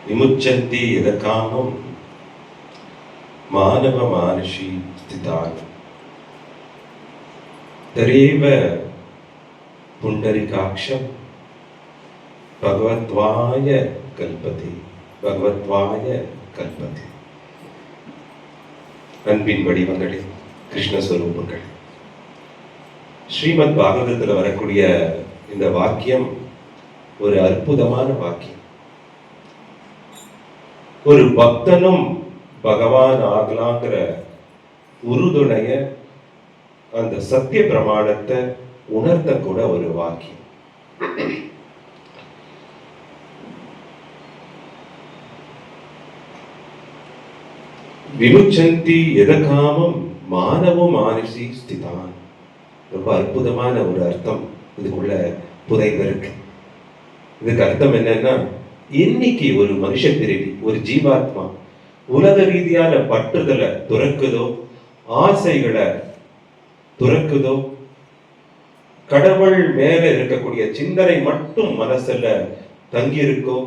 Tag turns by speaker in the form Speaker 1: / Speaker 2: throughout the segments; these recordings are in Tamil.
Speaker 1: விமுச்சந்தி எதகாமம் மானவ மானுஷி ஸ்திதான் தரேவ புண்டரிகாட்சம் பகவத்வாய கல்பதி பகவத்வாய கல்பதி. அன்பின் வடிவங்களே, கிருஷ்ணஸ்வரூபங்களே, ஸ்ரீமத் பாகவதத்தில் வரக்கூடிய இந்த வாக்கியம் ஒரு அற்புதமான வாக்கியம். ஒரு பக்தனும் பகவான் ஆகலாங்கிற உறுதுணைய அந்த சத்திய பிரமாணத்தை உணர்த்த கூட ஒரு வாக்கியம். விமுச்சந்தி எதகாமம் மானவோ மானுஷி ஸ்திதான். ரொம்ப அற்புதமான ஒரு அர்த்தம் இதுக்குள்ள புதைந்திருக்கு. இதுக்கு அர்த்தம் என்னன்னா, இன்னைக்கு ஒரு மனுஷ பிறவி, ஒரு ஜீவாத்மா உலக ரீதியான பற்றுதலை துறக்குதோ, ஆசைகளை துறக்குதோ, கடவுள் மேல இருக்கக்கூடிய சிந்தனை மட்டும் மனசுல தங்கி இருக்கோ,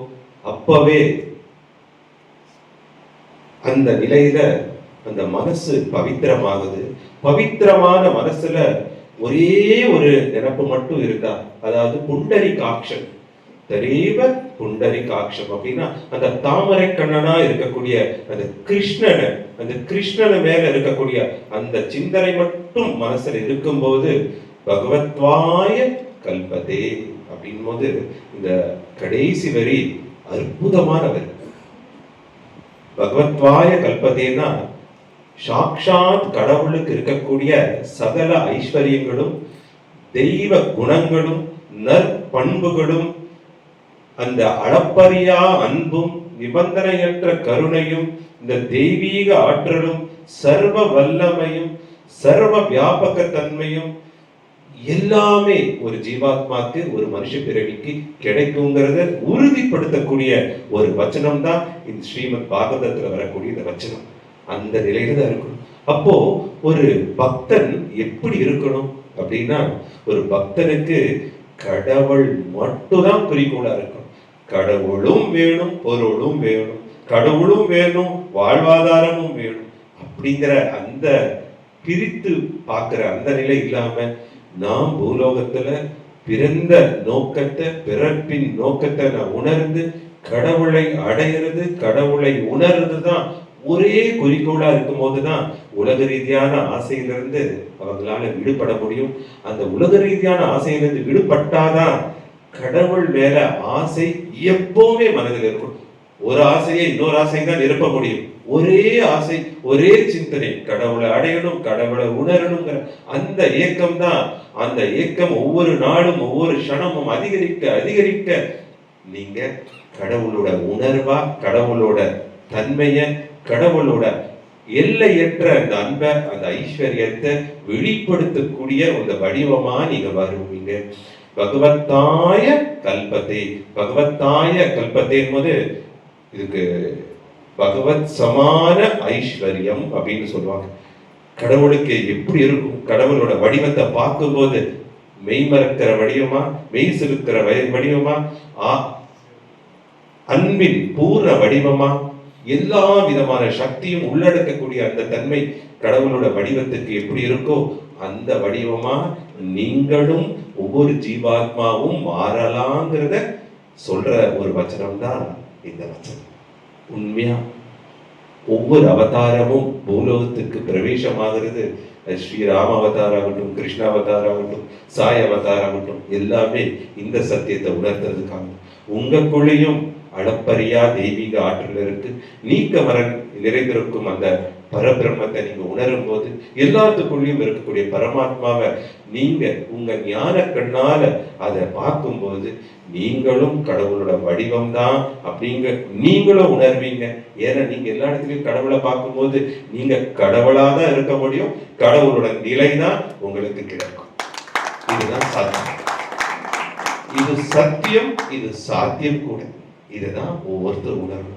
Speaker 1: அப்பவே அந்த நிலையில அந்த மனசு பவித்திரமாகுது. பவித்திரமான மனசுல ஒரே ஒரு நினைப்பு மட்டும் இருந்தா, அதாவது புண்டரிகாட்சம், தரேவ புண்டரிகாட்சம் அப்படின்னா அந்த தாமரை கண்ணனா இருக்கக்கூடிய அந்த கிருஷ்ணனை மேல இருக்கக்கூடிய அந்த சிந்தனை மட்டும் மனசுல இருக்கும்போது பகவத்வாய கல்பதே அப்படின் போது இந்த கடைசி வரி அற்புதமான வரி. பகவத்வாய கல்பதேனா சாக்ஷாத் கடவுளுக்கு இருக்கக்கூடிய சகல ஐஸ்வர்யங்களும் தெய்வ குணங்களும் நற்பண்புகளும் அந்த அளப்பரியா அன்பும் நிபந்தனையற்ற கருணையும் இந்த தெய்வீக ஆற்றலும் சர்வ வல்லமையும் சர்வ வியாபக தன்மையும் எல்லாமே ஒரு ஜீவாத்மாக்கு, ஒரு மனுஷ பிறவிக்கு கிடைக்குங்கிறத உறுதிப்படுத்தக்கூடிய ஒரு வச்சனம் தான் இந்த ஸ்ரீமத் பாகவதத்துல வரக்கூடிய இந்த வச்சனம். அந்த நிலையில தான் இருக்கணும். அப்போ ஒரு பக்தன் எப்படி இருக்கணும் அப்படின்னா, ஒரு பக்தனுக்கு கடவுள் மட்டும்தான் குறிக்கோளா இருக்கணும். கடவுளும் வேணும், பொருளும் வேணும், கடவுளும் வேணும், வாழ்வாதாரமும் வேணும் அப்படிங்கிற அந்த பிரித்து பார்க்கிற அந்த நிலை இல்லாம, நாம் பூலோகத்துல பிறந்த நோக்கத்தை, பிறப்பின் நோக்கத்தை நான் உணர்ந்து கடவுளை அடையிறது, கடவுளை உணர்றது தான் ஒரே குறிக்கோளா இருக்கும் போதுதான் உலக ரீதியான ஆசையிலிருந்து அவங்களால விடுபட முடியும். அந்த உலக ரீதியான ஆசையிலிருந்து விடுபட்டாதான் கடவுள் மேல ஆசை எப்பவுமே மனதில் இருக்கும். ஒரு ஆசையை இன்னொரு ஆசை தான் நிரப்ப முடியும். ஒரே ஆசை, ஒரே சிந்தனை, கடவுளை அடையணும், கடவுளை உணரணுங்கிற அந்த ஏக்கம் தான். அந்த ஏக்கம் ஒவ்வொரு நாளும் ஒவ்வொரு க்ஷணமும் அதிகரிக்க அதிகரிக்க நீங்க கடவுளோட உணர்வா, கடவுளோட தன்மைய, கடவுளோட எல்லையற்ற அந்த அன்பை, அந்த ஐஸ்வர்யத்தை வெளிப்படுத்தக்கூடிய ஒரு வடிவமா நீங்க வருவீங்க. பகவத்தாய கல்பத்தே, பகவத்தாய கல்பத்தே என்பது இதுக்கு பகவத் சமான ஐஸ்வர்யம் அப்படின்னு சொல்லுவாங்க. கடவுளுக்கு எப்படி இருக்கும், கடவுளோட வடிவத்தை பார்க்கும்போது மெய்மறக்கிற வடிவமா, மெய் செலுக்கிற வடிவமா, அன்பின் பூர்ண வடிவமா, எல்லா விதமான சக்தியும் உள்ளடக்கக்கூடிய அந்த தன்மை கடவுளோட வடிவத்துக்கு எப்படி இருக்கோ அந்த வடிவமா நீங்களும் ஒவ்வொரு ஜீவாத்மாவும் மாறலாங்கிறத சொல்ற ஒரு வச்சனம் தான் இந்த வச்சனம். உண்மையா ஒவ்வொரு அவதாரமும் பூலோகத்துக்கு பிரவேசமாகிறது. ஸ்ரீராம அவதாரம் ஆகட்டும், கிருஷ்ண அவதாரம் ஆகட்டும், சாய் அவதாரம் ஆகட்டும், எல்லாமே இந்த சத்தியத்தை உணர்த்துறதுக்காக. உங்களுக்குள்ளேயும் அளப்பரியா தெய்வீக ஆற்றல் இருக்கு. நீக்க மரன் நிறைந்திருக்கும் அந்த பரபிரம்மத்தை நீங்க உணரும் போது எல்லாத்துக்குள்ளேயும் இருக்கக்கூடிய பரமாத்மாவை நீங்க உங்க ஞான கண்ணால அதை பார்க்கும்போது நீங்களும் கடவுளோட வடிவம் தான் அப்படிங்க நீங்களும் உணர்வீங்க. ஏன்னா நீங்க எல்லா இடத்துலயும் கடவுளை பார்க்கும்போது நீங்க கடவுளாதான் இருக்க முடியும். கடவுளோட நிலை தான் உங்களுக்கு கிடைக்கும். இதுதான் சத்தியம். இது சத்தியம், இது சாத்தியம் கூட. இதுதான் ஒவ்வொருத்தரும் உணர்வு.